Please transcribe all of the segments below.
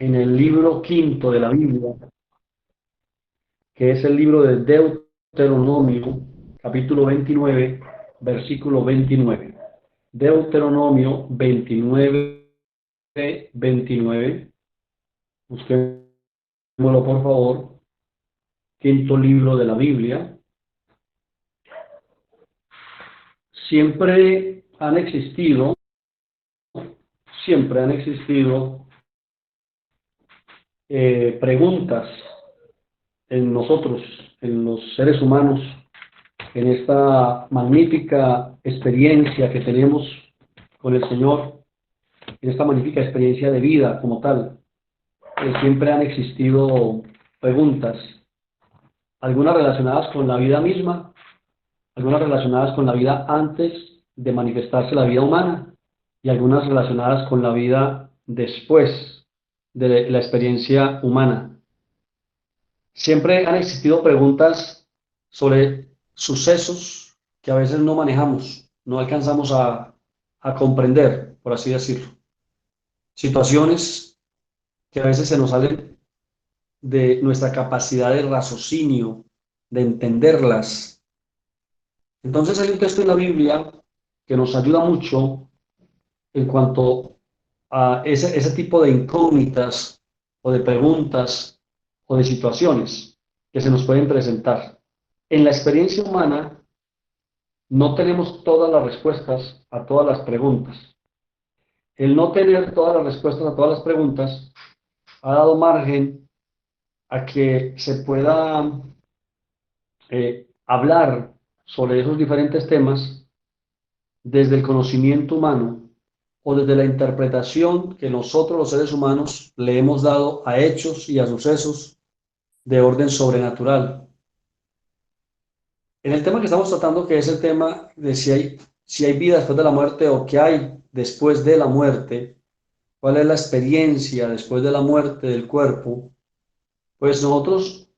en el libro quinto de la Biblia, que es el libro de Deuteronomio, capítulo 29, versículo 29. Deuteronomio 29, 29. Busquémoslo, por favor. Quinto libro de la Biblia. Siempre han existido, siempre han existido preguntas en nosotros, en los seres humanos, en esta magnífica experiencia que tenemos con el Señor, en esta magnífica experiencia de vida como tal. Siempre han existido preguntas, algunas relacionadas con la vida misma, algunas relacionadas con la vida antes de manifestarse la vida humana y algunas relacionadas con la vida después de la experiencia humana. Siempre han existido preguntas sobre sucesos que a veces no manejamos, no alcanzamos a comprender, por así decirlo. Situaciones que a veces se nos salen de nuestra capacidad de raciocinio, de entenderlas. Entonces hay un texto en la Biblia que nos ayuda mucho en cuanto a ese tipo de incógnitas o de preguntas o de situaciones que se nos pueden presentar. En la experiencia humana no tenemos todas las respuestas a todas las preguntas. El no tener todas las respuestas a todas las preguntas ha dado margen a que se pueda hablar sobre esos diferentes temas desde el conocimiento humano o desde la interpretación que nosotros los seres humanos le hemos dado a hechos y a sucesos de orden sobrenatural. En el tema que estamos tratando, que es el tema de si hay vida después de la muerte o qué hay después de la muerte, cuál es la experiencia después de la muerte del cuerpo, pues nosotros,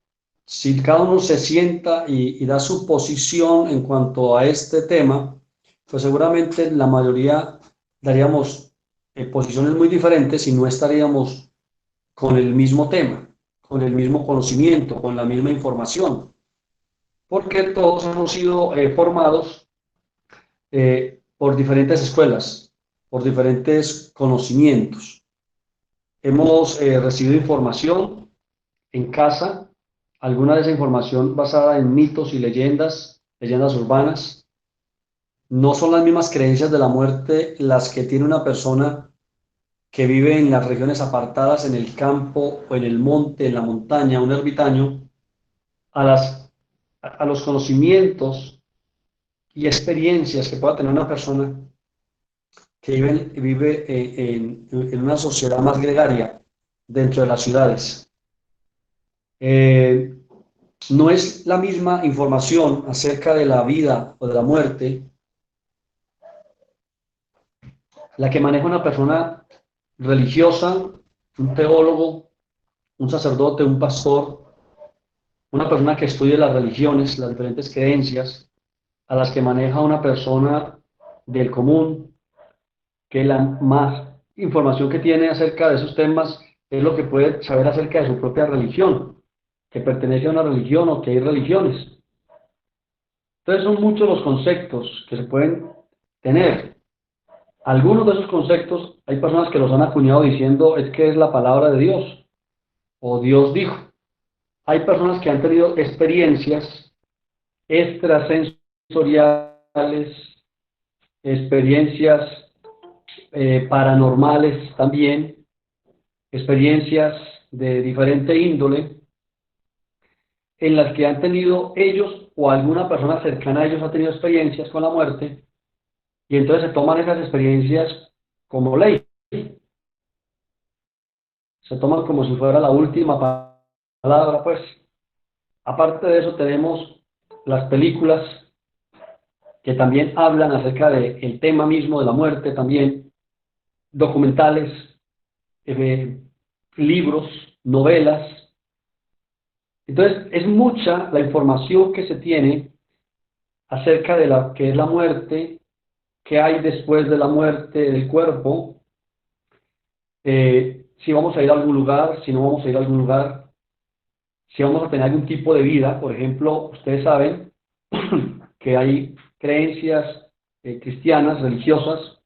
si cada uno se sienta y da su posición en cuanto a este tema, pues seguramente la mayoría daríamos posiciones muy diferentes y no estaríamos con el mismo tema, con el mismo conocimiento, con la misma información, porque todos hemos sido formados por diferentes escuelas, por diferentes conocimientos. Hemos recibido información en casa, alguna de esa información basada en mitos y leyendas, leyendas urbanas. No son las mismas creencias de la muerte las que tiene una persona que vive en las regiones apartadas, en el campo o en el monte, en la montaña, un ermitaño, a los conocimientos y experiencias que pueda tener una persona que vive en una sociedad más gregaria dentro de las ciudades. Eh, no es la misma información acerca de la vida o de la muerte la que maneja una persona religiosa, un teólogo, un sacerdote, un pastor, una persona que estudia las religiones, las diferentes creencias, a las que maneja una persona del común, que la más información que tiene acerca de esos temas es lo que puede saber acerca de su propia religión, que pertenece a una religión o que hay religiones. Entonces son muchos los conceptos que se pueden tener. Algunos de esos conceptos hay personas que los han acuñado diciendo es que es la palabra de Dios o Dios dijo. Hay personas que han tenido experiencias extrasensoriales, experiencias paranormales también, experiencias de diferente índole, en las que han tenido ellos o alguna persona cercana a ellos ha tenido experiencias con la muerte, y entonces se toman esas experiencias como ley, se toman como si fuera la última palabra, pues. Aparte de eso tenemos las películas que también hablan acerca del tema mismo de la muerte, también documentales, eh, libros, novelas. Entonces, es mucha la información que se tiene acerca de la que es la muerte, qué hay después de la muerte del cuerpo. si vamos a ir a algún lugar, si no vamos a ir a algún lugar, si vamos a tener algún tipo de vida. Por ejemplo, ustedes saben que hay creencias cristianas, religiosas,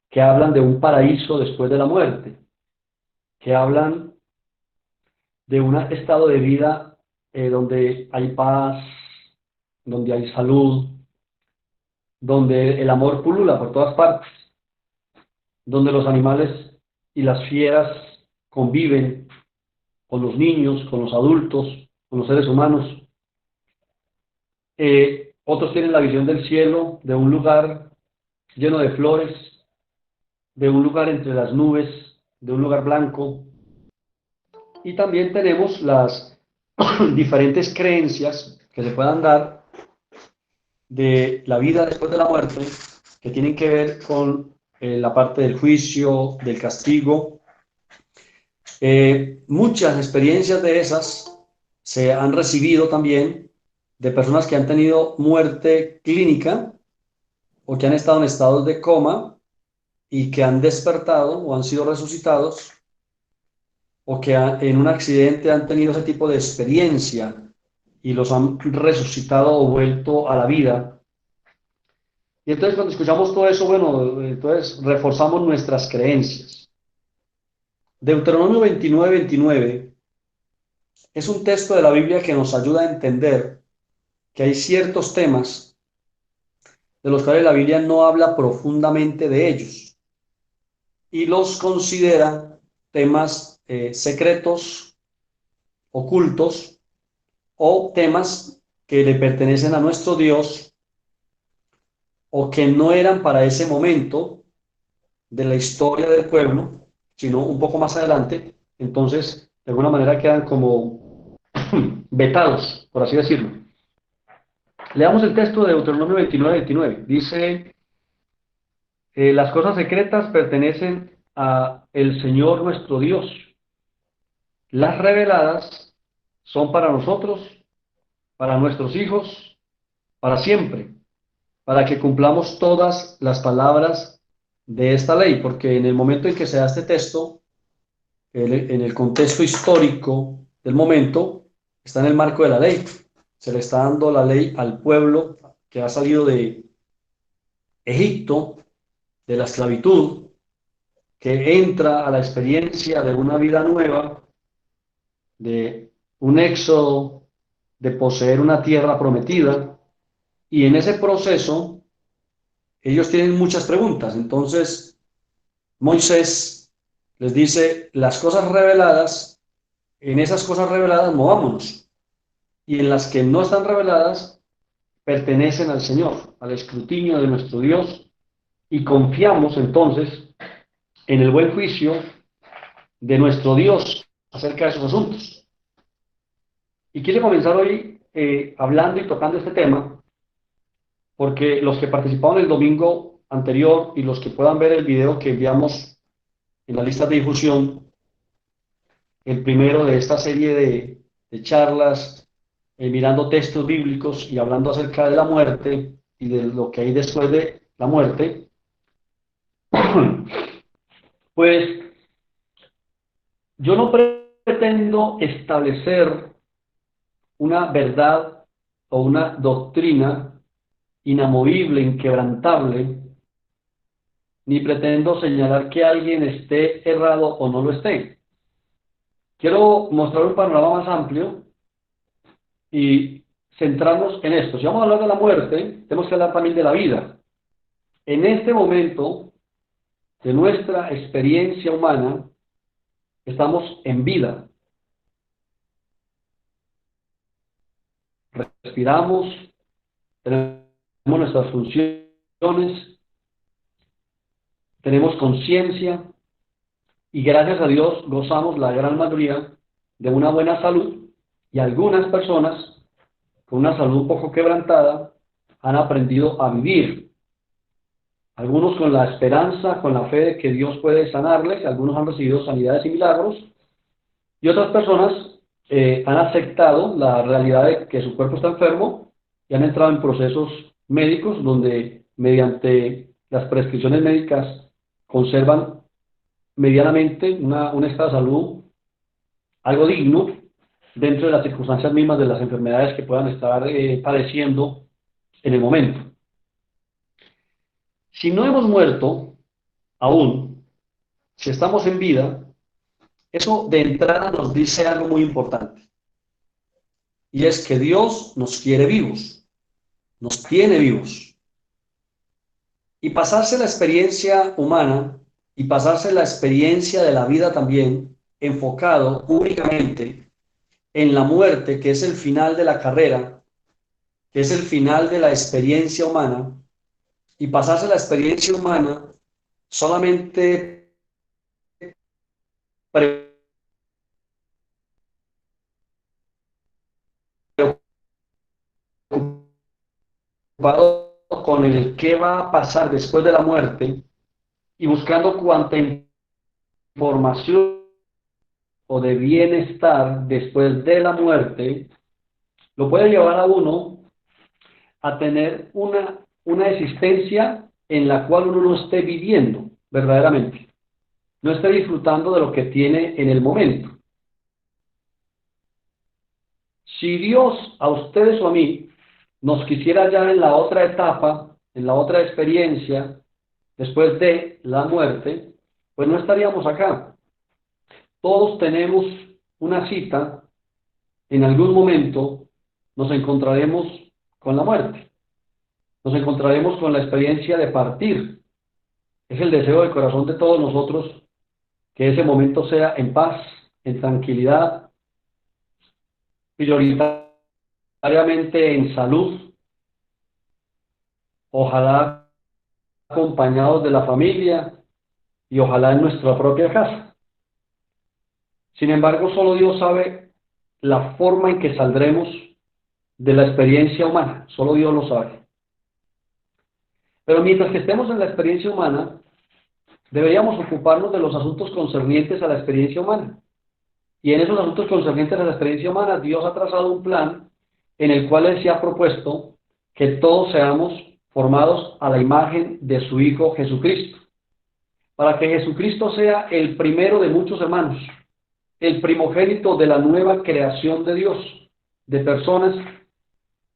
que hablan de un paraíso después de la muerte, que hablan de un estado de vida donde hay paz, donde hay salud, donde el amor pulula por todas partes, donde los animales y las fieras conviven con los niños, con los adultos, con los seres humanos. Otros tienen la visión del cielo, de un lugar lleno de flores, de un lugar entre las nubes, de un lugar blanco. Y también tenemos las diferentes creencias que se puedan dar de la vida después de la muerte, que tienen que ver con la parte del juicio, del castigo. Muchas experiencias de esas se han recibido también de personas que han tenido muerte clínica o que han estado en estados de coma y que han despertado o han sido resucitados o que en un accidente han tenido ese tipo de experiencia y los han resucitado o vuelto a la vida. Y entonces cuando escuchamos todo eso, bueno, entonces reforzamos nuestras creencias. Deuteronomio 29:29 es un texto de la Biblia que nos ayuda a entender que hay ciertos temas de los cuales la Biblia no habla profundamente de ellos y los considera temas secretos, ocultos o temas que le pertenecen a nuestro Dios o que no eran para ese momento de la historia del pueblo, sino un poco más adelante. Entonces, de alguna manera quedan como vetados, por así decirlo. Leamos el texto de Deuteronomio 29:29. Dice, las cosas secretas pertenecen a el Señor nuestro Dios. Las reveladas son para nosotros, para nuestros hijos, para siempre, para que cumplamos todas las palabras de esta ley, porque en el momento en que se da este texto, en el contexto histórico del momento, está en el marco de la ley. Se le está dando la ley al pueblo que ha salido de Egipto, de la esclavitud, que entra a la experiencia de una vida nueva, de un éxodo, de poseer una tierra prometida, y en ese proceso ellos tienen muchas preguntas. Entonces, Moisés les dice, las cosas reveladas, en esas cosas reveladas movámonos, y en las que no están reveladas, pertenecen al Señor, al escrutinio de nuestro Dios, y confiamos entonces en el buen juicio de nuestro Dios acerca de esos asuntos. Y quiero comenzar hoy hablando y tocando este tema, porque los que participaron el domingo anterior y los que puedan ver el video que enviamos en la lista de difusión, el primero de esta serie de charlas, mirando textos bíblicos y hablando acerca de la muerte y de lo que hay después de la muerte, pues yo no pretendo establecer una verdad o una doctrina inamovible, inquebrantable, ni pretendo señalar que alguien esté errado o no lo esté. Quiero mostrar un panorama más amplio y centrarnos en esto. Si vamos a hablar de la muerte, tenemos que hablar también de la vida. En este momento de nuestra experiencia humana, estamos en vida. Respiramos, tenemos nuestras funciones, tenemos conciencia y gracias a Dios gozamos la gran mayoría de una buena salud y algunas personas con una salud un poco quebrantada han aprendido a vivir. Algunos con la esperanza, con la fe de que Dios puede sanarles, algunos han recibido sanidades y milagros y otras personas han aceptado la realidad de que su cuerpo está enfermo y han entrado en procesos médicos donde mediante las prescripciones médicas conservan medianamente, un estado de salud algo digno dentro de las circunstancias mismas de las enfermedades que puedan estar padeciendo en el momento. Si no hemos muerto aún, si estamos en vida, eso de entrada nos dice algo muy importante, y es que Dios nos quiere vivos, nos tiene vivos. Y pasarse la experiencia humana y pasarse la experiencia de la vida también enfocado únicamente en la muerte, que es el final de la carrera, que es el final de la experiencia humana, y pasarse la experiencia humana solamente preocupado con el qué va a pasar después de la muerte y buscando cuanta información o de bienestar después de la muerte, lo puede llevar a uno a tener una existencia en la cual uno no esté viviendo verdaderamente, no esté disfrutando de lo que tiene en el momento. Si Dios a ustedes o a mí nos quisiera ya en la otra etapa, en la otra experiencia, después de la muerte, pues no estaríamos acá. Todos tenemos una cita, en algún momento nos encontraremos con la muerte, nos encontraremos con la experiencia de partir. Es el deseo del corazón de todos nosotros que ese momento sea en paz, en tranquilidad, prioritariamente en salud, ojalá acompañados de la familia y ojalá en nuestra propia casa. Sin embargo, solo Dios sabe la forma en que saldremos de la experiencia humana, solo Dios lo sabe. Pero mientras que estemos en la experiencia humana, deberíamos ocuparnos de los asuntos concernientes a la experiencia humana. Y en esos asuntos concernientes a la experiencia humana, Dios ha trazado un plan en el cual Él se ha propuesto que todos seamos formados a la imagen de su Hijo Jesucristo, para que Jesucristo sea el primero de muchos hermanos, el primogénito de la nueva creación de Dios, de personas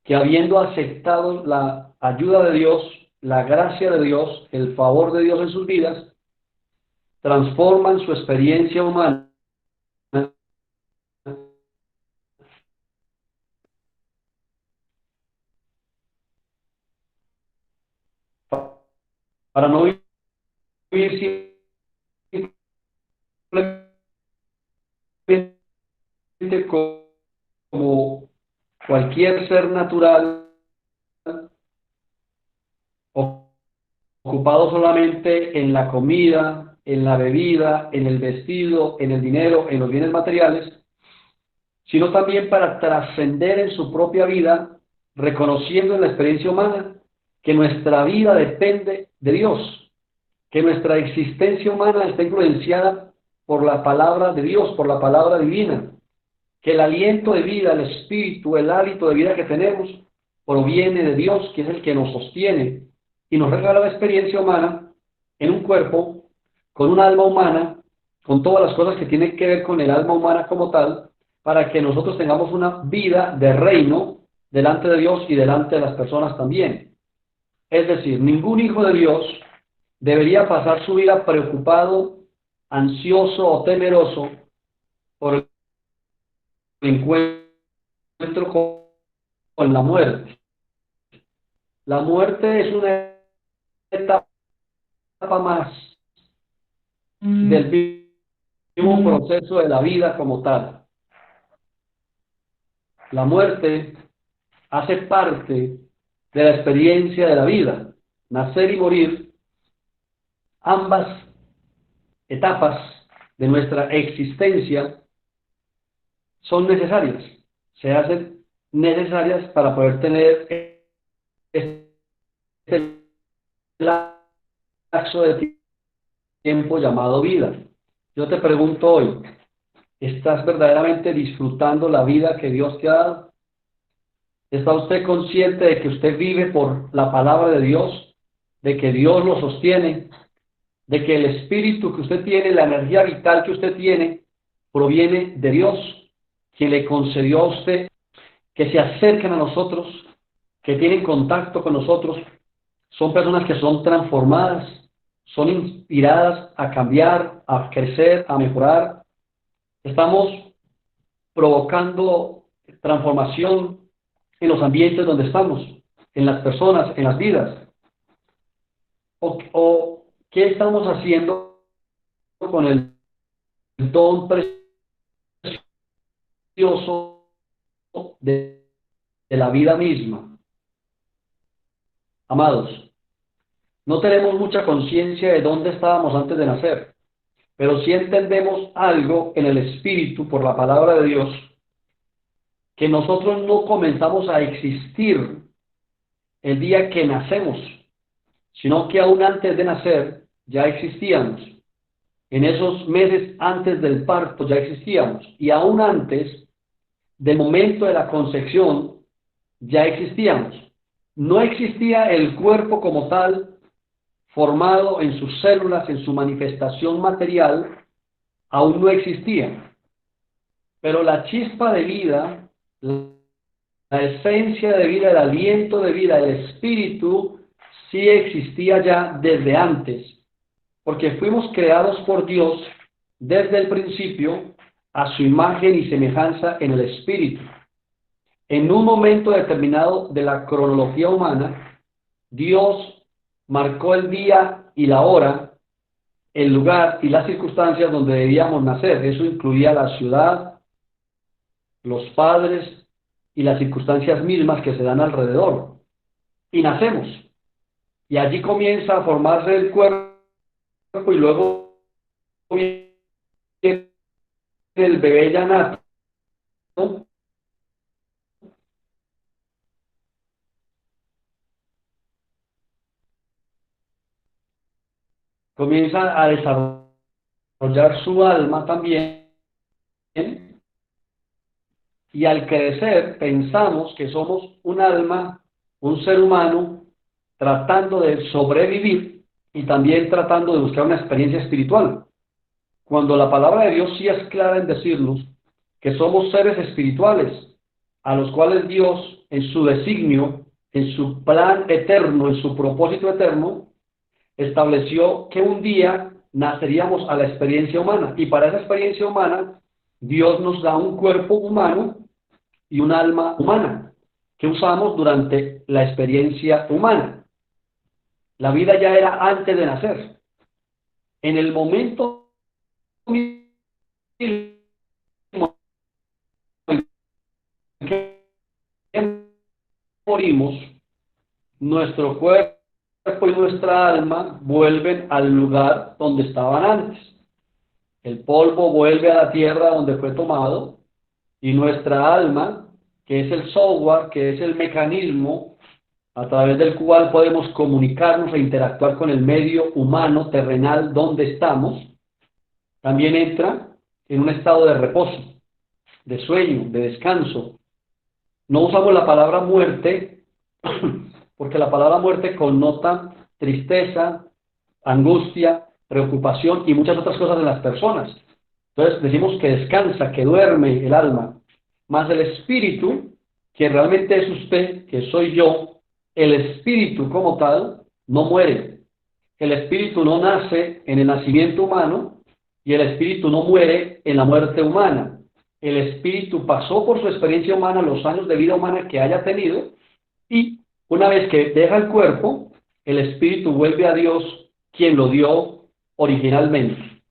que habiendo aceptado la ayuda de Dios, la gracia de Dios, el favor de Dios en sus vidas, transforman su experiencia humana para no vivir simplemente como cualquier ser natural, ocupado solamente en la comida, en la bebida, en el vestido, en el dinero, en los bienes materiales, sino también para trascender en su propia vida, reconociendo en la experiencia humana que nuestra vida depende de Dios, que nuestra existencia humana está influenciada por la palabra de Dios, por la palabra divina, que el aliento de vida, el espíritu, el hálito de vida que tenemos proviene de Dios, que es el que nos sostiene y nos regala la experiencia humana en un cuerpo, con un alma humana, con todas las cosas que tienen que ver con el alma humana como tal, para que nosotros tengamos una vida de reino delante de Dios y delante de las personas también. Es decir, ningún hijo de Dios debería pasar su vida preocupado, ansioso o temeroso por el encuentro con la muerte. La muerte es una etapa más del mismo proceso de la vida como tal. La muerte hace parte de la experiencia de la vida. Nacer y morir, ambas etapas de nuestra existencia son necesarias, se hacen necesarias para poder tener este lapso de tiempo llamado vida. Yo te pregunto hoy, ¿estás verdaderamente disfrutando la vida que Dios te ha dado? ¿Está usted consciente de que usted vive por la palabra de Dios, de que Dios lo sostiene, de que el espíritu que usted tiene, la energía vital que usted tiene, proviene de Dios, quien le concedió a usted que se acerquen a nosotros, que tienen contacto con nosotros, son personas que son transformadas, son inspiradas a cambiar, a crecer, a mejorar. Estamos provocando transformación en los ambientes donde estamos, en las personas, en las vidas. ¿O qué estamos haciendo con el don precioso de la vida misma? Amados, no tenemos mucha conciencia de dónde estábamos antes de nacer, pero sí entendemos algo en el Espíritu por la palabra de Dios, que nosotros no comenzamos a existir el día que nacemos, sino que aún antes de nacer ya existíamos. En esos meses antes del parto ya existíamos, y aún antes del momento de la concepción ya existíamos. No existía el cuerpo como tal, formado en sus células, en su manifestación material, aún no existía. Pero la chispa de vida, la esencia de vida, el aliento de vida, el espíritu, sí existía ya desde antes, porque fuimos creados por Dios desde el principio a su imagen y semejanza en el espíritu. En un momento determinado de la cronología humana, Dios marcó el día y la hora, el lugar y las circunstancias donde debíamos nacer. Eso incluía la ciudad, los padres y las circunstancias mismas que se dan alrededor. Y nacemos. Y allí comienza a formarse el cuerpo y luego viene el bebé ya nato, comienza a desarrollar su alma también, y al crecer pensamos que somos un alma, un ser humano, tratando de sobrevivir y también tratando de buscar una experiencia espiritual. Cuando la palabra de Dios sí es clara en decirnos que somos seres espirituales, a los cuales Dios, en su designio, en su plan eterno, en su propósito eterno, estableció que un día naceríamos a la experiencia humana. Y para esa experiencia humana, Dios nos da un cuerpo humano y un alma humana que usamos durante la experiencia humana. La vida ya era antes de nacer. En el momento mismo en que morimos, nuestro cuerpo y nuestra alma vuelven al lugar donde estaban antes. El polvo vuelve a la tierra donde fue tomado, y nuestra alma, que es el software, que es el mecanismo a través del cual podemos comunicarnos e interactuar con el medio humano terrenal donde estamos, también entra en un estado de reposo, de sueño, de descanso. No usamos la palabra muerte porque la palabra muerte connota tristeza, angustia, preocupación y muchas otras cosas en las personas. Entonces decimos que descansa, que duerme el alma, más el espíritu, que realmente es usted, que soy yo. El espíritu como tal no muere. El espíritu no nace en el nacimiento humano y el espíritu no muere en la muerte humana. El espíritu pasó por su experiencia humana, los años de vida humana que haya tenido, y una vez que deja el cuerpo, el espíritu vuelve a Dios, quien lo dio originalmente.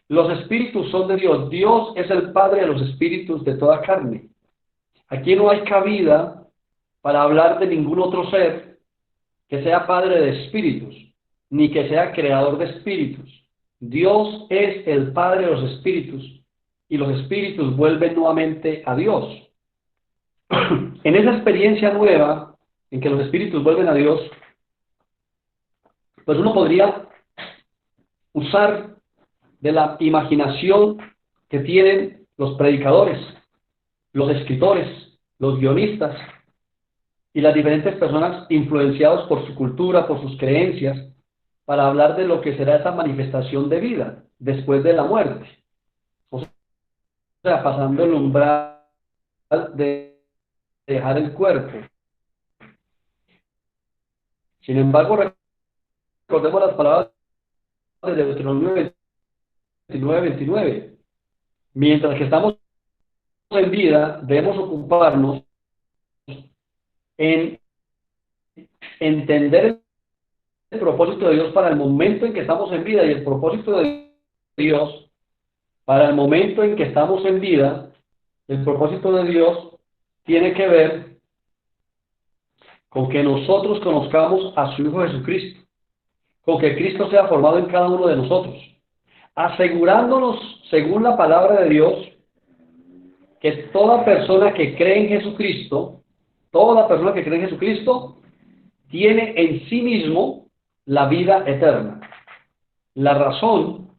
Los espíritus son de Dios. Dios es el Padre de los espíritus de toda carne. Aquí no hay cabida para hablar de ningún otro ser que sea Padre de espíritus, ni que sea creador de espíritus. Dios es el Padre de los espíritus, y los espíritus vuelven nuevamente a Dios. En esa experiencia nueva, en que los espíritus vuelven a Dios, pues uno podría usar de la imaginación que tienen los predicadores, los escritores, los guionistas y las diferentes personas influenciados por su cultura, por sus creencias, para hablar de lo que será esa manifestación de vida después de la muerte. O sea, pasando el umbral de dejar el cuerpo. Sin embargo, recordemos las palabras de Deuteronomio 29:29. Mientras que estamos en vida, debemos ocuparnos en entender el propósito de Dios para el momento en que estamos en vida, y el propósito de Dios para el momento en que estamos en vida, el propósito de Dios tiene que ver con que nosotros conozcamos a su Hijo Jesucristo, con que Cristo sea formado en cada uno de nosotros, asegurándonos, según la palabra de Dios, que toda persona que cree en Jesucristo, toda persona que cree en Jesucristo, tiene en sí mismo la vida eterna. La razón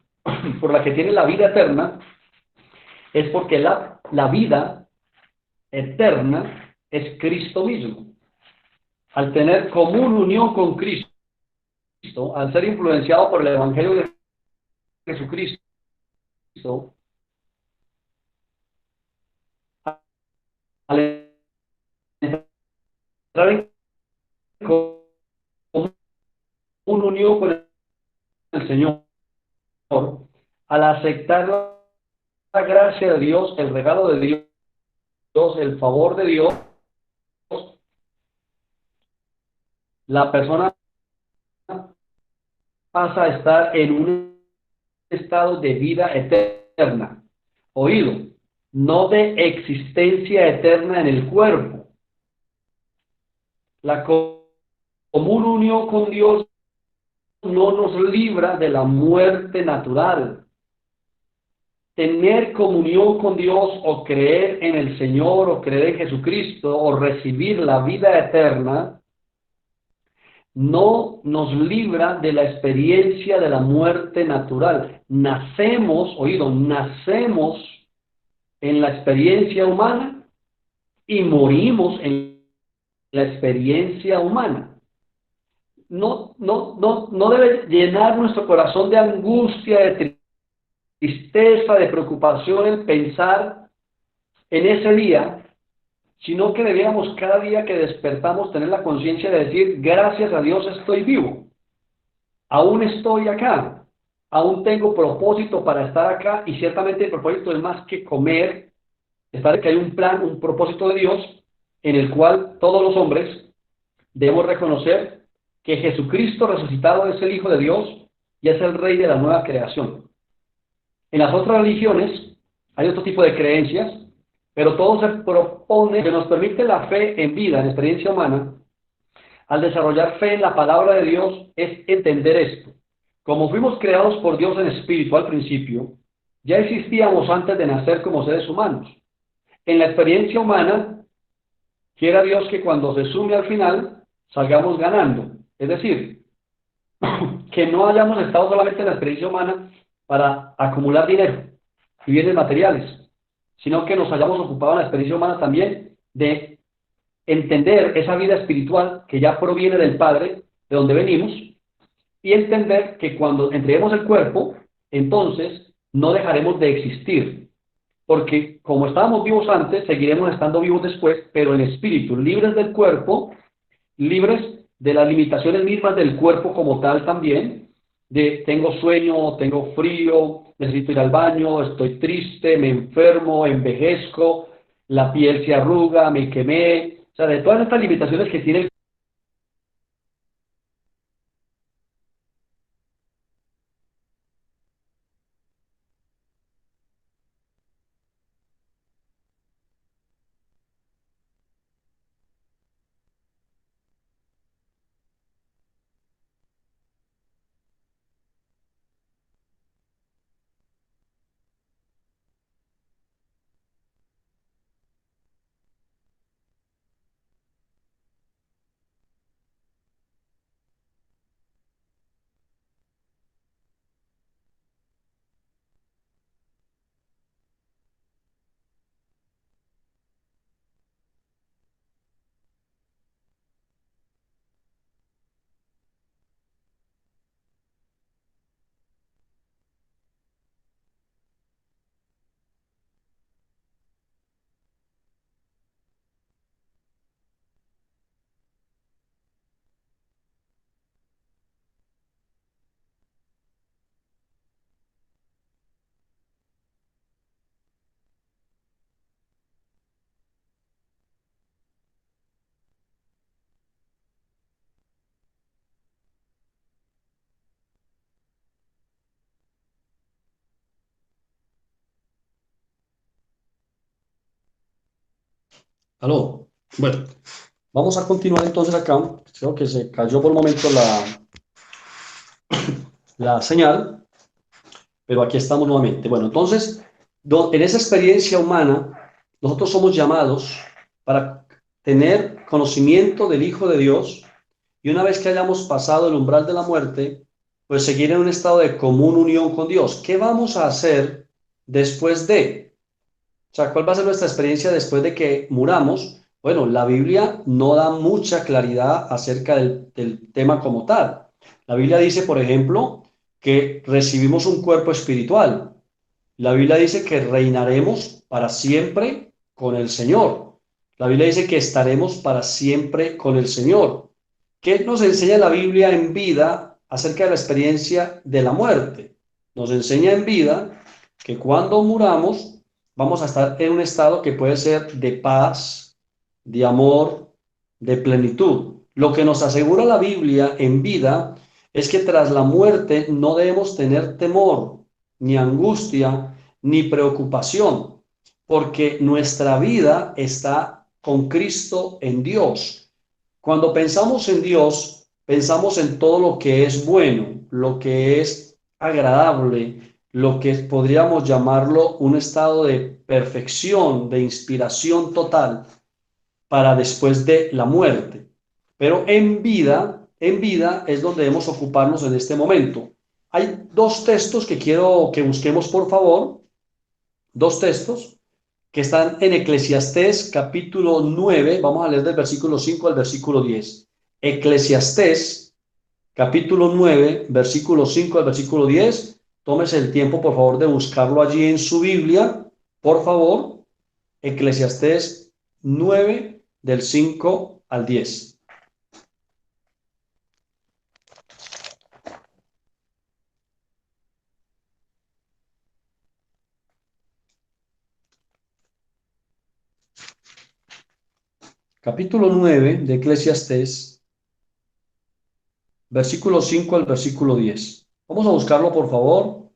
por la que tiene la vida eterna es porque la vida eterna es Cristo mismo. Al tener común unión con Cristo, al ser influenciado por el Evangelio de Jesucristo, al entrar en común unión con el Señor, al aceptar la gracia de Dios, el regalo de Dios, el favor de Dios, la persona pasa a estar en un estado de vida eterna. Oído, no de existencia eterna en el cuerpo. La común unión con Dios no nos libra de la muerte natural. Tener comunión con Dios o creer en el Señor o creer en Jesucristo o recibir la vida eterna no nos libra de la experiencia de la muerte natural. Nacemos, oído, nacemos en la experiencia humana y morimos en la experiencia humana. No debe llenar nuestro corazón de angustia, de tristeza, de preocupación el pensar en ese día, sino que debiéramos cada día que despertamos tener la conciencia de decir, gracias a Dios estoy vivo, aún estoy acá, aún tengo propósito para estar acá, y ciertamente el propósito es más que comer, estar que hay un plan, un propósito de Dios en el cual todos los hombres debemos reconocer que Jesucristo resucitado es el Hijo de Dios y es el Rey de la nueva creación. En las otras religiones hay otro tipo de creencias, pero todo se propone que nos permite la fe en vida, en experiencia humana. Al desarrollar fe en la palabra de Dios es entender esto. Como fuimos creados por Dios en espíritu al principio, ya existíamos antes de nacer como seres humanos. En la experiencia humana, quiera Dios que cuando se sume al final, salgamos ganando. Es decir, que no hayamos estado solamente en la experiencia humana para acumular dinero y bienes materiales, sino que nos hayamos ocupado en la experiencia humana también de entender esa vida espiritual que ya proviene del Padre, de donde venimos, y entender que cuando entreguemos el cuerpo, entonces no dejaremos de existir, porque como estábamos vivos antes, seguiremos estando vivos después, pero en espíritu, libres del cuerpo, libres de las limitaciones mismas del cuerpo como tal también, de tengo sueño, tengo frío, necesito ir al baño, estoy triste, me enfermo, envejezco, la piel se arruga, me quemé, o sea, de todas estas limitaciones que tiene el Aló. Bueno, vamos a continuar entonces acá. Creo que se cayó por un momento la señal, pero aquí estamos nuevamente. Bueno, entonces, en esa experiencia humana, nosotros somos llamados para tener conocimiento del Hijo de Dios y una vez que hayamos pasado el umbral de la muerte, pues seguir en un estado de común unión con Dios. ¿Qué vamos a hacer después de? O sea, ¿cuál va a ser nuestra experiencia después de que muramos? Bueno, la Biblia no da mucha claridad acerca del tema como tal. La Biblia dice, por ejemplo, que recibimos un cuerpo espiritual. La Biblia dice que reinaremos para siempre con el Señor. La Biblia dice que estaremos para siempre con el Señor. ¿Qué nos enseña la Biblia en vida acerca de la experiencia de la muerte? Nos enseña en vida que cuando muramos vamos a estar en un estado que puede ser de paz, de amor, de plenitud. Lo que nos asegura la Biblia en vida es que tras la muerte no debemos tener temor, ni angustia, ni preocupación, porque nuestra vida está con Cristo en Dios. Cuando pensamos en Dios, pensamos en todo lo que es bueno, lo que es agradable, lo que podríamos llamarlo un estado de perfección, de inspiración total para después de la muerte. Pero en vida es donde debemos ocuparnos en este momento. Hay dos textos que quiero que busquemos, por favor, dos textos que están en Eclesiastés capítulo 9. Vamos a leer del versículo 5 al versículo 10. Eclesiastés capítulo 9, versículo 5 al versículo 10. Tómese el tiempo, por favor, de buscarlo allí en su Biblia, por favor. Eclesiastés 9, del 5 al 10. Capítulo 9 de Eclesiastés, versículo 5 al versículo 10. Vamos a buscarlo, por favor,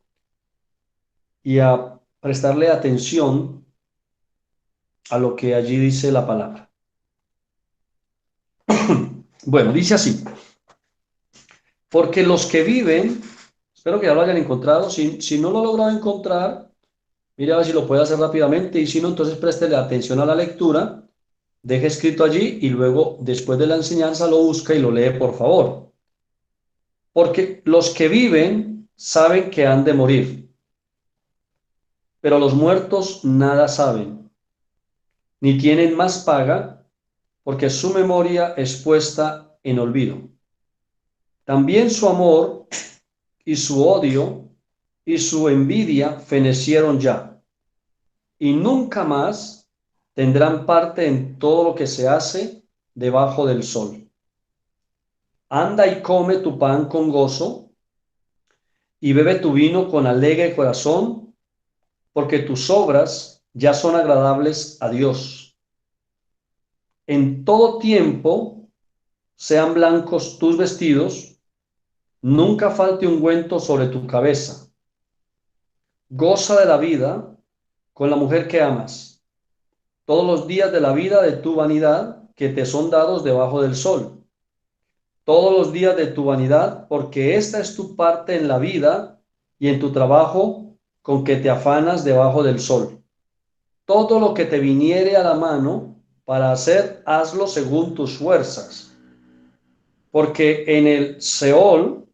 y a prestarle atención a lo que allí dice la palabra. Bueno, dice así: porque los que viven, espero que ya lo hayan encontrado, si no lo he logrado encontrar, mire a ver si lo puede hacer rápidamente, y si no, entonces préstele atención a la lectura, deje escrito allí y luego, después de la enseñanza, lo busca y lo lee, por favor. Porque los que viven saben que han de morir, pero los muertos nada saben, ni tienen más paga, porque su memoria es puesta en olvido. También su amor y su odio y su envidia fenecieron ya, y nunca más tendrán parte en todo lo que se hace debajo del sol. Anda y come tu pan con gozo, y bebe tu vino con alegre corazón, porque tus obras ya son agradables a Dios. En todo tiempo sean blancos tus vestidos, nunca falte ungüento sobre tu cabeza. Goza de la vida con la mujer que amas, todos los días de la vida de tu vanidad que te son dados debajo del sol. Todos los días de tu vanidad, porque esta es tu parte en la vida y en tu trabajo con que te afanas debajo del sol. Todo lo que te viniere a la mano para hacer, hazlo según tus fuerzas. Porque en el Seol,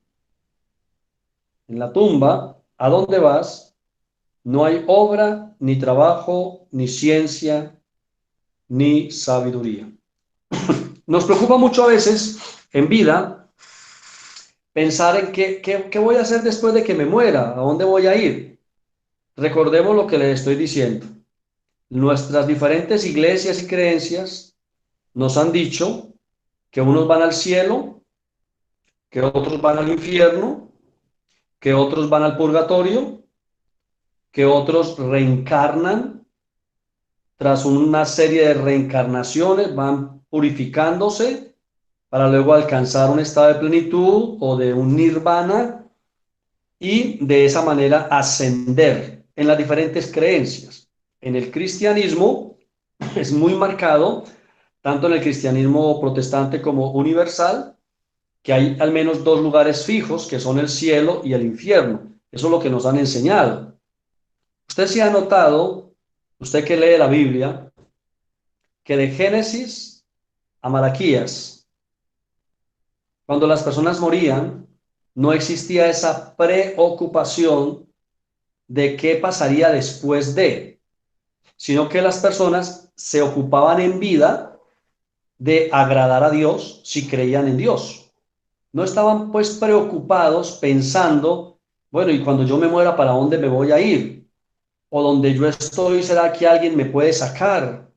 en la tumba, ¿a dónde vas? No hay obra, ni trabajo, ni ciencia, ni sabiduría. Nos preocupa mucho a veces en vida pensar en qué voy a hacer después de que me muera, a dónde voy a ir. Recordemos lo que les estoy diciendo. Nuestras diferentes iglesias y creencias nos han dicho que unos van al cielo, que otros van al infierno, que otros van al purgatorio, que otros reencarnan. Tras una serie de reencarnaciones van purificándose para luego alcanzar un estado de plenitud o de un nirvana y de esa manera ascender en las diferentes creencias. En el cristianismo Es muy marcado, tanto en el cristianismo protestante como universal, que hay al menos dos lugares fijos, que son el cielo y el infierno. Eso es lo que nos han enseñado. Usted sí ha notado, usted que lee la Biblia, que de Génesis a Malaquías, cuando las personas morían, no existía esa preocupación de qué pasaría después de, sino que las personas se ocupaban en vida de agradar a Dios si creían en Dios. No estaban pues preocupados pensando, bueno, y cuando yo me muera, ¿para dónde me voy a ir? O donde yo estoy, ¿será que alguien me puede sacar?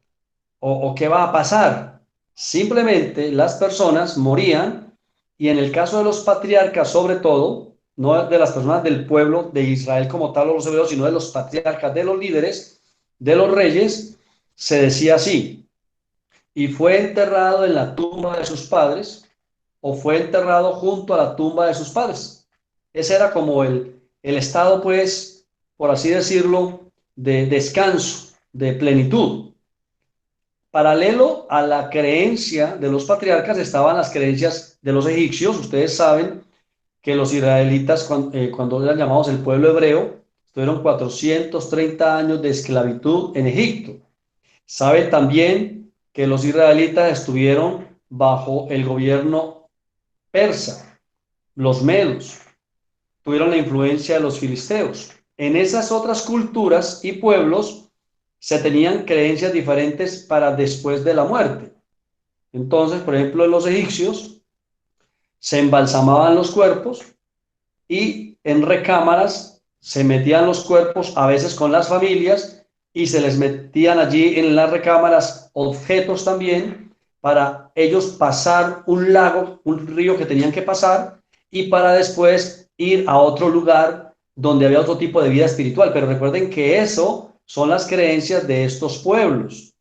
O qué va a pasar. Simplemente las personas morían y en el caso de los patriarcas, sobre todo, no de las personas del pueblo de Israel como tal o los hebreos, sino de los patriarcas, de los líderes, de los reyes, se decía así: y fue enterrado en la tumba de sus padres o fue enterrado junto a la tumba de sus padres. Ese era como el estado, pues, por así decirlo, de descanso, de plenitud. Paralelo a la creencia de los patriarcas estaban las creencias de los egipcios. Ustedes saben que los israelitas, cuando eran llamados el pueblo hebreo, estuvieron 430 años de esclavitud en Egipto. Saben también que los israelitas estuvieron bajo el gobierno persa, los medos, tuvieron la influencia de los filisteos. En esas otras culturas y pueblos se tenían creencias diferentes para después de la muerte. Entonces, por ejemplo, en los egipcios se embalsamaban los cuerpos y en recámaras se metían los cuerpos, a veces con las familias, y se les metían allí en las recámaras objetos también para ellos pasar un lago, un río que tenían que pasar, y para después ir a otro lugar donde había otro tipo de vida espiritual. Pero recuerden que eso son las creencias de estos pueblos.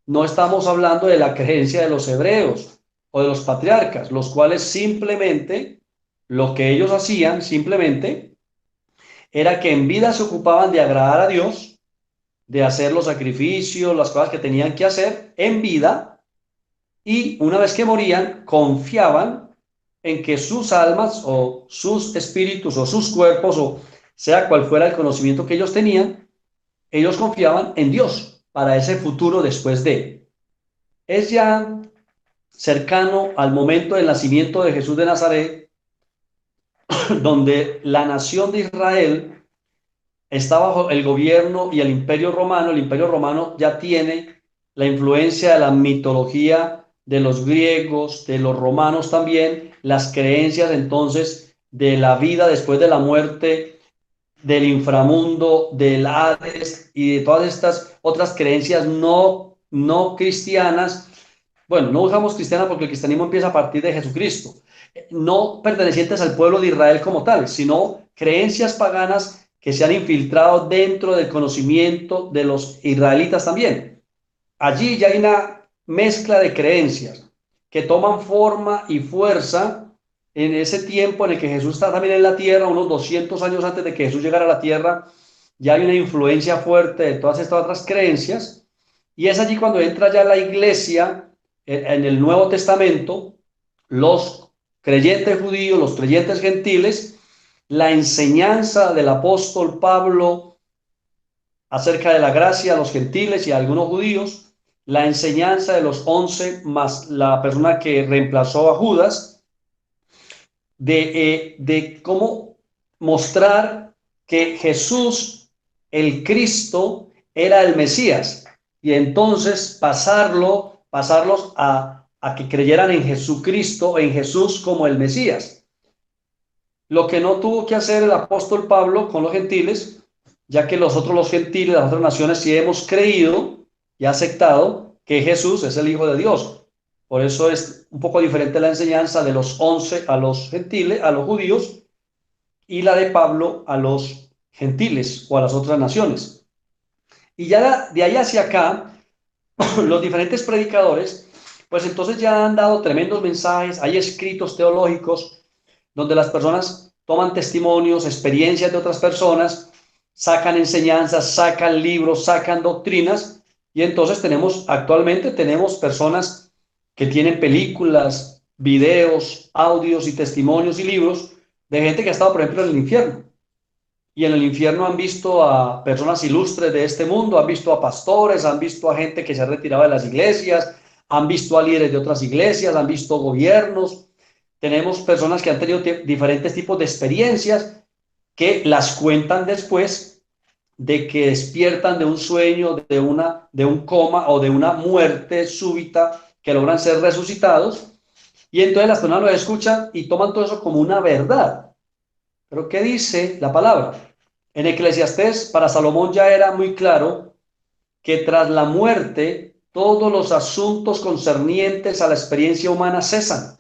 No estamos hablando de la creencia de los hebreos o de los patriarcas, los cuales simplemente, lo que ellos hacían simplemente era que en vida se ocupaban de agradar a Dios, de hacer los sacrificios, las cosas que tenían que hacer en vida, y una vez que morían, confiaban en que sus almas o sus espíritus o sus cuerpos, o sea cual fuera el conocimiento que ellos tenían, ellos confiaban en Dios para ese futuro después de. Es ya cercano al momento del nacimiento de Jesús de Nazaret, donde la nación de Israel está bajo el gobierno y el imperio romano. El imperio romano ya tiene la influencia de la mitología de los griegos, de los romanos también, las creencias entonces de la vida después de la muerte, del inframundo, del Hades y de todas estas otras creencias no cristianas. Bueno, no usamos cristiana porque el cristianismo empieza a partir de Jesucristo, no pertenecientes al pueblo de Israel como tal, sino creencias paganas que se han infiltrado dentro del conocimiento de los israelitas también. Allí ya hay una mezcla de creencias que toman forma y fuerza en ese tiempo en el que Jesús está también en la tierra, unos 200 años antes de que Jesús llegara a la tierra. Ya hay una influencia fuerte de todas estas otras creencias, y es allí cuando entra ya la iglesia en el Nuevo Testamento, los creyentes judíos, los creyentes gentiles, la enseñanza del apóstol Pablo acerca de la gracia a los gentiles y a algunos judíos, la enseñanza de los 11 más la persona que reemplazó a Judas, de cómo mostrar que Jesús, el Cristo, era el Mesías, y entonces pasarlos a que creyeran en Jesucristo, en Jesús como el Mesías. Lo que no tuvo que hacer el apóstol Pablo con los gentiles, ya que los gentiles, las otras naciones, sí hemos creído y aceptado que Jesús es el Hijo de Dios. Por eso es un poco diferente la enseñanza de los 11 a los gentiles, a los judíos, y la de Pablo a los gentiles o a las otras naciones. Y ya de ahí hacia acá, los diferentes predicadores, pues entonces ya han dado tremendos mensajes. Hay escritos teológicos donde las personas toman testimonios, experiencias de otras personas, sacan enseñanzas, sacan libros, sacan doctrinas, Y entonces actualmente tenemos personas que tienen películas, videos, audios y testimonios y libros de gente que ha estado, por ejemplo, en el infierno. Y en el infierno han visto a personas ilustres de este mundo, han visto a pastores, han visto a gente que se ha retirado de las iglesias, han visto a líderes de otras iglesias, han visto gobiernos. Tenemos personas que han tenido diferentes tipos de experiencias que las cuentan después de que despiertan de un sueño, de un coma o de una muerte súbita, que logran ser resucitados. Y entonces las personas lo escuchan y toman todo eso como una verdad. Pero ¿qué dice la palabra? En Eclesiastés, para Salomón ya era muy claro que tras la muerte todos los asuntos concernientes a la experiencia humana cesan.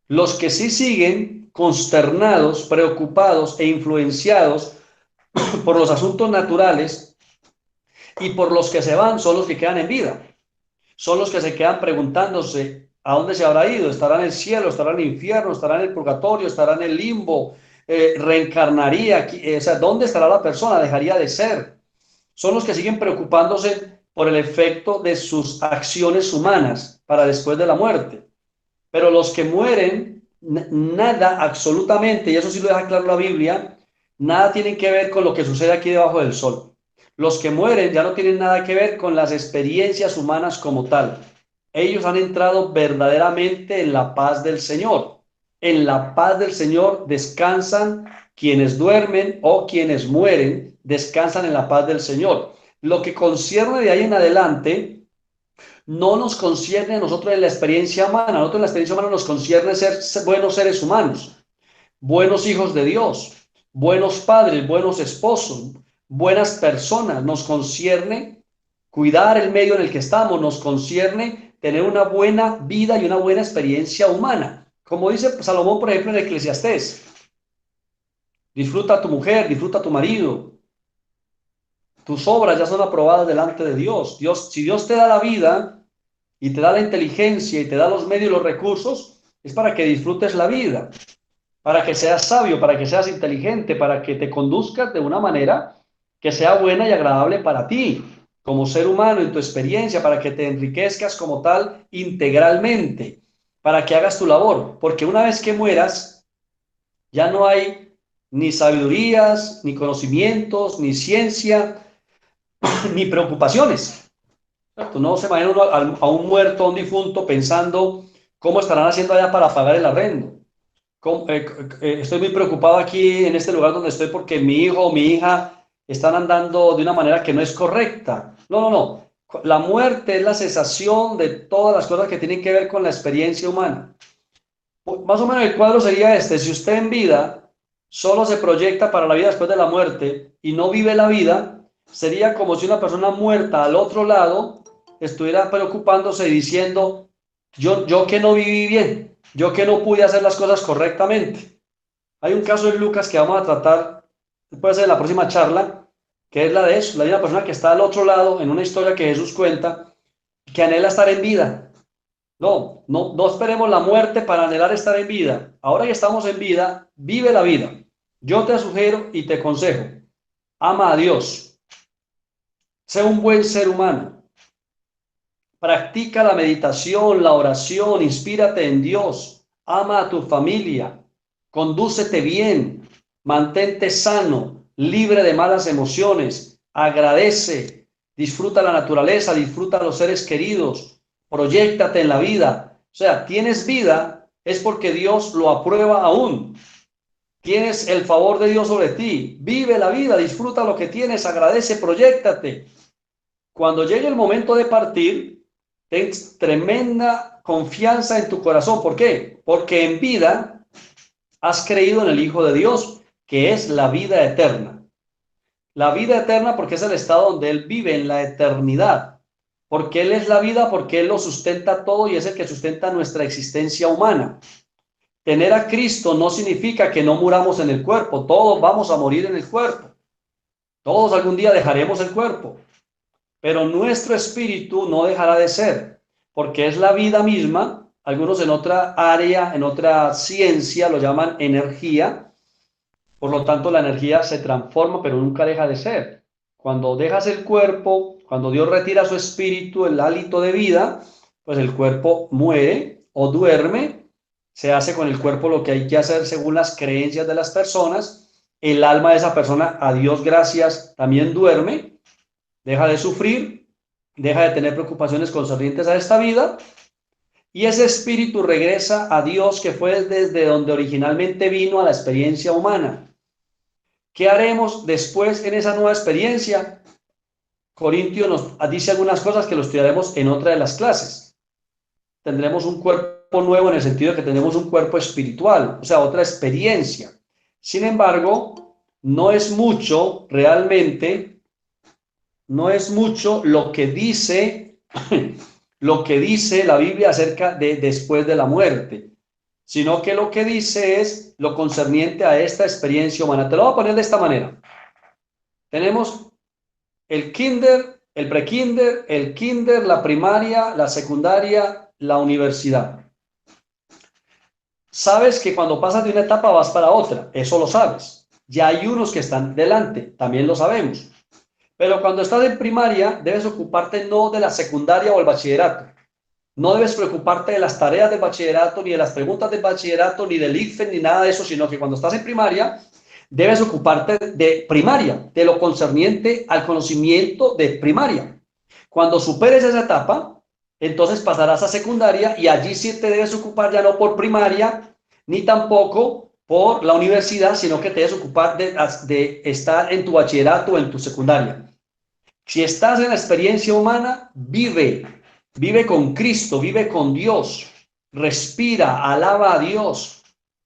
Los que sí siguen consternados, preocupados e influenciados por los asuntos naturales y por los que se van son los que quedan en vida. Son los que se quedan preguntándose a dónde se habrá ido. ¿Estará en el cielo? ¿Estará en el infierno? ¿Estará en el purgatorio? ¿Estará en el limbo? ¿Reencarnaría? O sea, ¿dónde estará la persona? ¿Dejaría de ser? Son los que siguen preocupándose por el efecto de sus acciones humanas para después de la muerte. Pero los que mueren, nada absolutamente, y eso sí lo deja claro la Biblia, nada tienen que ver con lo que sucede aquí debajo del sol. Los que mueren ya no tienen nada que ver con las experiencias humanas como tal. Ellos han entrado verdaderamente en la paz del Señor. En la paz del Señor descansan quienes duermen o quienes mueren, descansan en la paz del Señor. Lo que concierne de ahí en adelante no nos concierne a nosotros en la experiencia humana. A nosotros en la experiencia humana nos concierne ser buenos seres humanos, buenos hijos de Dios, buenos padres, buenos esposos, buenas personas. Nos concierne cuidar el medio en el que estamos, nos concierne tener una buena vida y una buena experiencia humana. Como dice Salomón, por ejemplo, en Eclesiastés, disfruta a tu mujer, disfruta a tu marido. Tus obras ya son aprobadas delante de Dios. Si Dios te da la vida y te da la inteligencia y te da los medios y los recursos, es para que disfrutes la vida, para que seas sabio, para que seas inteligente, para que te conduzcas de una manera que sea buena y agradable para ti, como ser humano en tu experiencia, para que te enriquezcas como tal integralmente, para que hagas tu labor, porque una vez que mueras, ya no hay ni sabidurías, ni conocimientos, ni ciencia, ni preocupaciones. No se imagina uno a un muerto, a un difunto, pensando cómo estarán haciendo allá para pagar el arrendo. Estoy muy preocupado aquí en este lugar donde estoy porque mi hijo o mi hija están andando de una manera que no es correcta. No, no, no. La muerte es la cesación de todas las cosas que tienen que ver con la experiencia humana. Más o menos el cuadro sería este: si usted en vida solo se proyecta para la vida después de la muerte y no vive la vida, sería como si una persona muerta al otro lado estuviera preocupándose y diciendo, yo que no viví bien, yo que no pude hacer las cosas correctamente. Hay un caso en Lucas que vamos a tratar, puede ser en la próxima charla, que es la de eso, la de una persona que está al otro lado en una historia que Jesús cuenta, que anhela estar en vida. No, no, no esperemos la muerte para anhelar estar en vida. Ahora que estamos en vida, vive la vida. Yo te sugiero y te aconsejo, ama a Dios, sé un buen ser humano, practica la meditación, la oración, inspírate en Dios, ama a tu familia, condúcete bien, mantente sano, libre de malas emociones, agradece, disfruta la naturaleza, disfruta a los seres queridos, proyéctate en la vida. O sea, tienes vida es porque Dios lo aprueba aún. Tienes el favor de Dios sobre ti. Vive la vida, disfruta lo que tienes, agradece, proyéctate. Cuando llegue el momento de partir, ten tremenda confianza en tu corazón. ¿Por qué? Porque en vida has creído en el Hijo de Dios, que es la vida eterna. La vida eterna porque es el estado donde Él vive en la eternidad. Porque Él es la vida, porque Él lo sustenta todo y es el que sustenta nuestra existencia humana. Tener a Cristo no significa que no muramos en el cuerpo. Todos vamos a morir en el cuerpo. Todos algún día dejaremos el cuerpo. Pero nuestro espíritu no dejará de ser, porque es la vida misma. Algunos en otra área, en otra ciencia, lo llaman energía. Por lo tanto, la energía se transforma, pero nunca deja de ser. Cuando dejas el cuerpo, cuando Dios retira su espíritu, el hálito de vida, pues el cuerpo muere o duerme. Se hace con el cuerpo lo que hay que hacer según las creencias de las personas. El alma de esa persona, a Dios gracias, también duerme, deja de sufrir, deja de tener preocupaciones concernientes a esta vida, y ese espíritu regresa a Dios, que fue desde donde originalmente vino, a la experiencia humana. ¿Qué haremos después en esa nueva experiencia? Corintio nos dice algunas cosas que lo estudiaremos en otra de las clases. Tendremos un cuerpo nuevo en el sentido de que tenemos un cuerpo espiritual, o sea, otra experiencia. Sin embargo, no es mucho realmente, no es mucho lo que dice lo que dice la Biblia acerca de después de la muerte, sino que lo que dice es lo concerniente a esta experiencia humana. Te lo voy a poner de esta manera. Tenemos el kinder, el prekinder, el kinder, la primaria, la secundaria, la universidad. Sabes que cuando pasas de una etapa vas para otra, eso lo sabes. Ya hay unos que están delante, también lo sabemos. Pero cuando estás en primaria, debes ocuparte no de la secundaria o el bachillerato. No debes preocuparte de las tareas del bachillerato, ni de las preguntas del bachillerato, ni del ICFES, ni nada de eso, sino que cuando estás en primaria, debes ocuparte de primaria, de lo concerniente al conocimiento de primaria. Cuando superes esa etapa, entonces pasarás a secundaria, y allí sí te debes ocupar ya no por primaria, ni tampoco por la universidad, sino que te debes ocupar de estar en tu bachillerato o en tu secundaria. Si estás en la experiencia humana, vive con Cristo, vive con Dios, respira, alaba a Dios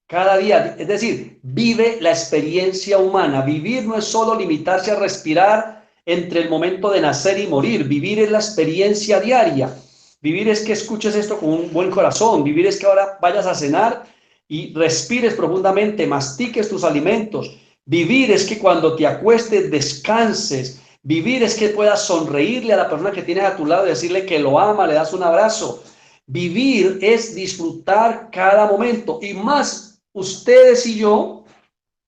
cada día. Es decir, vive la experiencia humana. Vivir no es solo limitarse a respirar entre el momento de nacer y morir. Vivir es la experiencia diaria. Vivir es que escuches esto con un buen corazón. Vivir es que ahora vayas a cenar y respires profundamente, mastiques tus alimentos. Vivir es que cuando te acuestes descanses. Vivir es que puedas sonreírle a la persona que tienes a tu lado y decirle que lo ama, le das un abrazo. Vivir es disfrutar cada momento, y más ustedes y yo,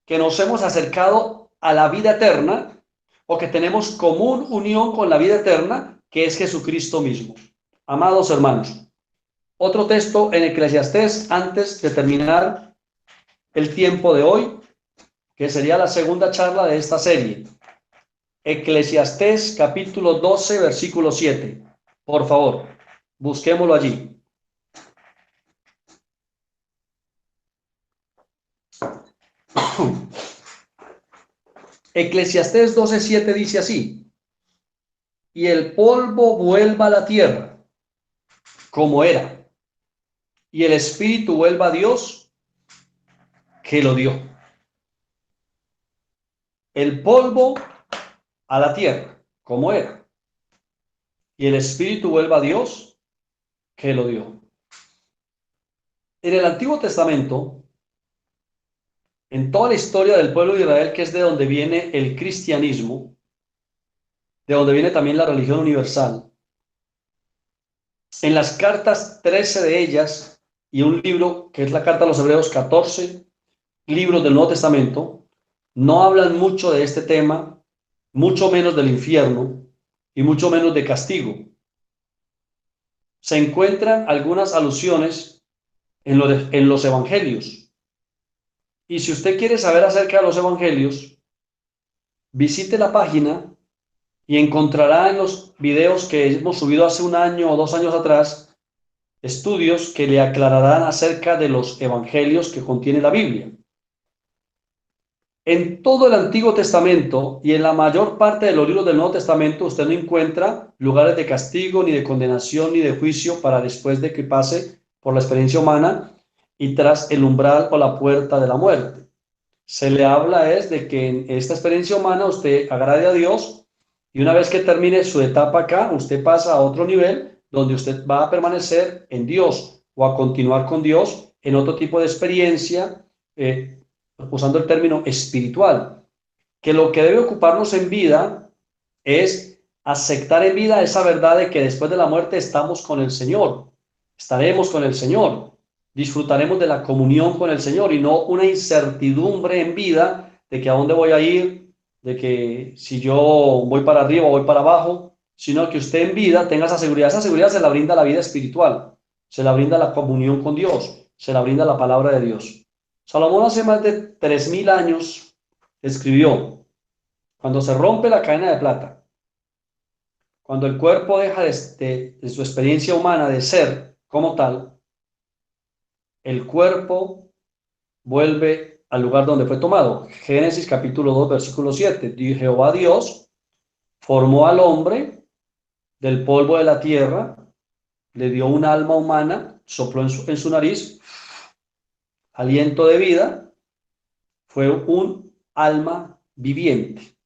que nos hemos acercado a la vida eterna, o que tenemos común unión con la vida eterna, que es Jesucristo mismo. Amados hermanos, otro texto en Eclesiastés antes de terminar el tiempo de hoy, que sería la segunda charla de esta serie. Eclesiastés capítulo 12, versículo 7. Por favor, busquémoslo allí. Eclesiastés 12, 7 dice así: y el polvo vuelva a la tierra como era, y el espíritu vuelva a Dios que lo dio. El polvo a la tierra como era, y el espíritu vuelva a Dios que lo dio. En el Antiguo Testamento, en toda la historia del pueblo de Israel, que es de donde viene el cristianismo, de donde viene también la religión universal, en las cartas, 13 de ellas, y un libro que es la carta a los Hebreos, 14 libros del Nuevo Testamento, no hablan mucho de este tema, mucho menos del infierno y mucho menos de castigo. Se encuentran algunas alusiones en los evangelios. Y si usted quiere saber acerca de los evangelios, visite la página y encontrará en los videos que hemos subido hace un año o 2 años atrás estudios que le aclararán acerca de los evangelios que contiene la Biblia. En todo el Antiguo Testamento y en la mayor parte de los libros del Nuevo Testamento, usted no encuentra lugares de castigo, ni de condenación, ni de juicio para después de que pase por la experiencia humana y tras el umbral o la puerta de la muerte. Se le habla es de que en esta experiencia humana usted agrade a Dios, y una vez que termine su etapa acá, usted pasa a otro nivel donde usted va a permanecer en Dios o a continuar con Dios en otro tipo de experiencia, usando el término espiritual, que lo que debe ocuparnos en vida es aceptar en vida esa verdad de que después de la muerte estamos con el Señor, estaremos con el Señor, disfrutaremos de la comunión con el Señor, y no una incertidumbre en vida de que a dónde voy a ir, de que si yo voy para arriba o voy para abajo, sino que usted en vida tenga esa seguridad. Esa seguridad se la brinda la vida espiritual, se la brinda la comunión con Dios, se la brinda la palabra de Dios. Salomón hace más de 3000 años escribió, cuando se rompe la cadena de plata, cuando el cuerpo deja de su experiencia humana de ser como tal, el cuerpo vuelve al lugar donde fue tomado. Génesis capítulo 2, versículo 7. Jehová Dios formó al hombre del polvo de la tierra, le dio un alma humana, sopló en su nariz aliento de vida, fue un alma viviente,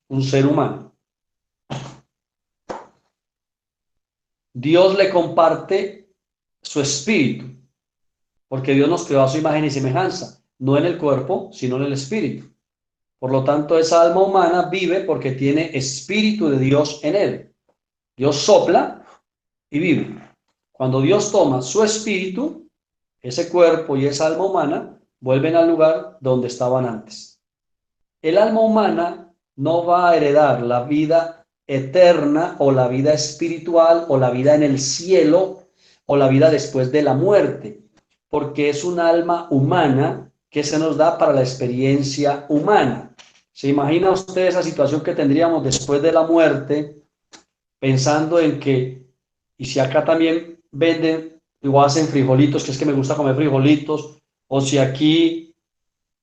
un ser humano. Dios le comparte su espíritu, porque Dios nos creó a su imagen y semejanza, no en el cuerpo, sino en el espíritu. Por lo tanto, esa alma humana vive porque tiene espíritu de Dios en él. Dios sopla y vive. Cuando Dios toma su espíritu, ese cuerpo y esa alma humana vuelven al lugar donde estaban antes. El alma humana no va a heredar la vida eterna o la vida espiritual o la vida en el cielo o la vida después de la muerte, porque es un alma humana que se nos da para la experiencia humana. ¿Se imagina usted esa situación que tendríamos después de la muerte, pensando en que, y si acá también venden o hacen frijolitos, que es que me gusta comer frijolitos, o si aquí,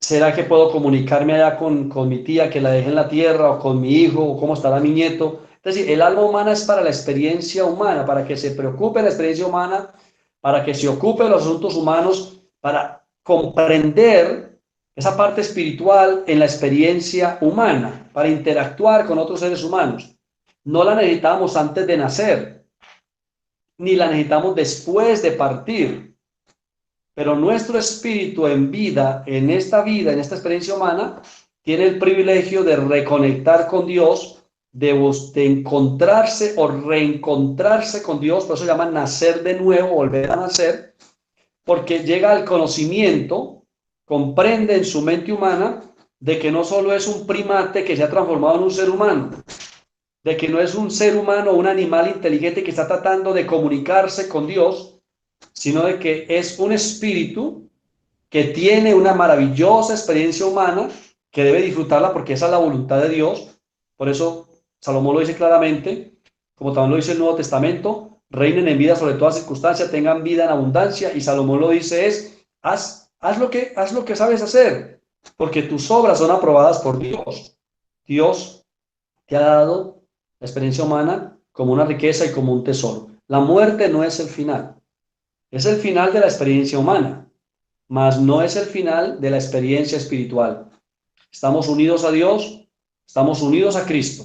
¿será que puedo comunicarme allá con mi tía que la dejé en la tierra, o con mi hijo, o cómo estará mi nieto? Es decir, el alma humana es para la experiencia humana, para que se preocupe la experiencia humana, para que se ocupe de los asuntos humanos, para comprender esa parte espiritual en la experiencia humana, para interactuar con otros seres humanos. No la necesitamos antes de nacer, ni la necesitamos después de partir. Pero nuestro espíritu en vida, en esta experiencia humana, tiene el privilegio de reconectar con Dios, de encontrarse o reencontrarse con Dios. Por eso se llama nacer de nuevo, volver a nacer, porque llega al conocimiento, comprende en su mente humana de que no solo es un primate que se ha transformado en un ser humano, de que no es un ser humano, un animal inteligente que está tratando de comunicarse con Dios, sino de que es un espíritu que tiene una maravillosa experiencia humana que debe disfrutarla porque esa es la voluntad de Dios. Por eso Salomón lo dice claramente, como también lo dice el Nuevo Testamento: reinen en vida sobre toda circunstancia, tengan vida en abundancia. Y Salomón lo dice es, haz lo que sabes hacer, porque tus obras son aprobadas por Dios. Dios te ha dado la experiencia humana como una riqueza y como un tesoro. La muerte no es el final, es el final de la experiencia humana, mas no es el final de la experiencia espiritual. Estamos unidos a Dios, estamos unidos a Cristo,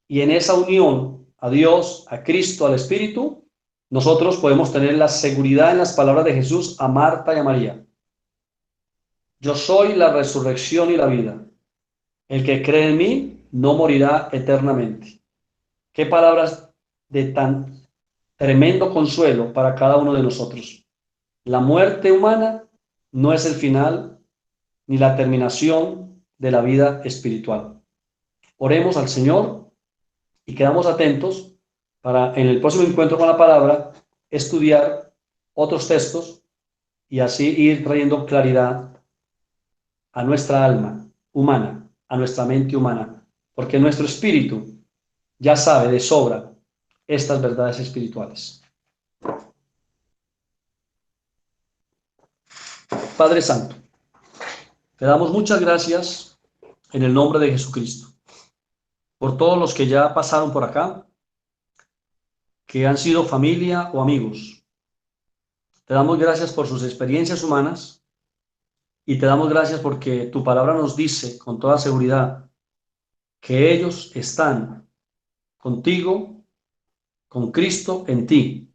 y en esa unión a Dios, a Cristo, al Espíritu, nosotros podemos tener la seguridad en las palabras de Jesús a Marta y a María: yo soy la resurrección y la vida. El que cree en mí no morirá eternamente. Qué palabras de tan tremendo consuelo para cada uno de nosotros. La muerte humana no es el final ni la terminación de la vida espiritual. Oremos al Señor y quedamos atentos para en el próximo encuentro con la palabra estudiar otros textos y así ir trayendo claridad a nuestra alma humana, a nuestra mente humana, porque nuestro espíritu ya sabe de sobra estas verdades espirituales. Padre Santo, te damos muchas gracias en el nombre de Jesucristo por todos los que ya pasaron por acá, que han sido familia o amigos. Te damos gracias por sus experiencias humanas y te damos gracias porque tu palabra nos dice con toda seguridad que ellos están contigo, con Cristo en ti,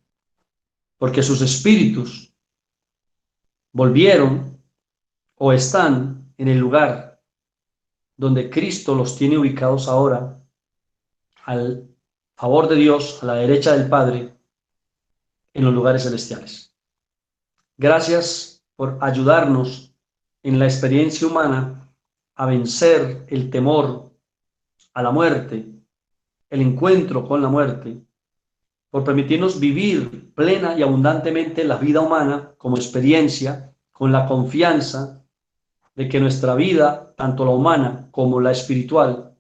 porque sus espíritus volvieron o están en el lugar donde Cristo los tiene ubicados ahora, al favor de Dios, a la derecha del Padre, en los lugares celestiales. Gracias por ayudarnos en la experiencia humana a vencer el temor a la muerte, el encuentro con la muerte, por permitirnos vivir plena y abundantemente la vida humana como experiencia, con la confianza de que nuestra vida, tanto la humana como la espiritual,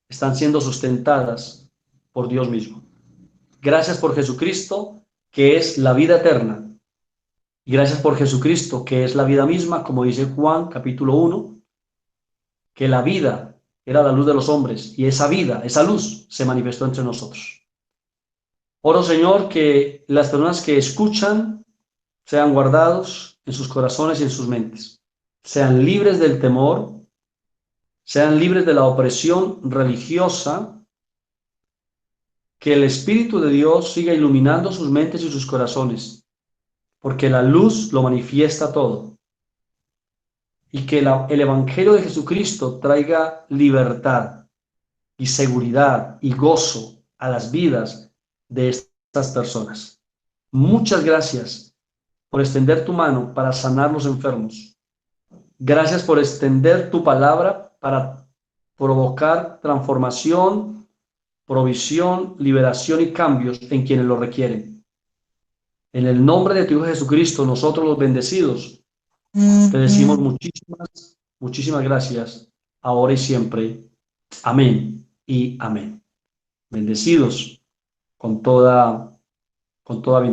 están siendo sustentadas por Dios mismo. Gracias por Jesucristo, que es la vida eterna. Y gracias por Jesucristo, que es la vida misma, como dice Juan capítulo 1, que la vida era la luz de los hombres y esa vida, esa luz se manifestó entre nosotros. Oro, Señor, que las personas que escuchan sean guardados en sus corazones y en sus mentes, sean libres del temor, sean libres de la opresión religiosa, que el Espíritu de Dios siga iluminando sus mentes y sus corazones, porque la luz lo manifiesta todo, y que el Evangelio de Jesucristo traiga libertad y seguridad y gozo a las vidas de estas personas. Muchas gracias por extender tu mano para sanar los enfermos. Gracias por extender tu palabra para provocar transformación, provisión, liberación y cambios en quienes lo requieren. En el nombre de tu Hijo Jesucristo, nosotros los bendecidos, te decimos muchísimas gracias, ahora y siempre. Amén y amén. Bendecidos con toda bendición.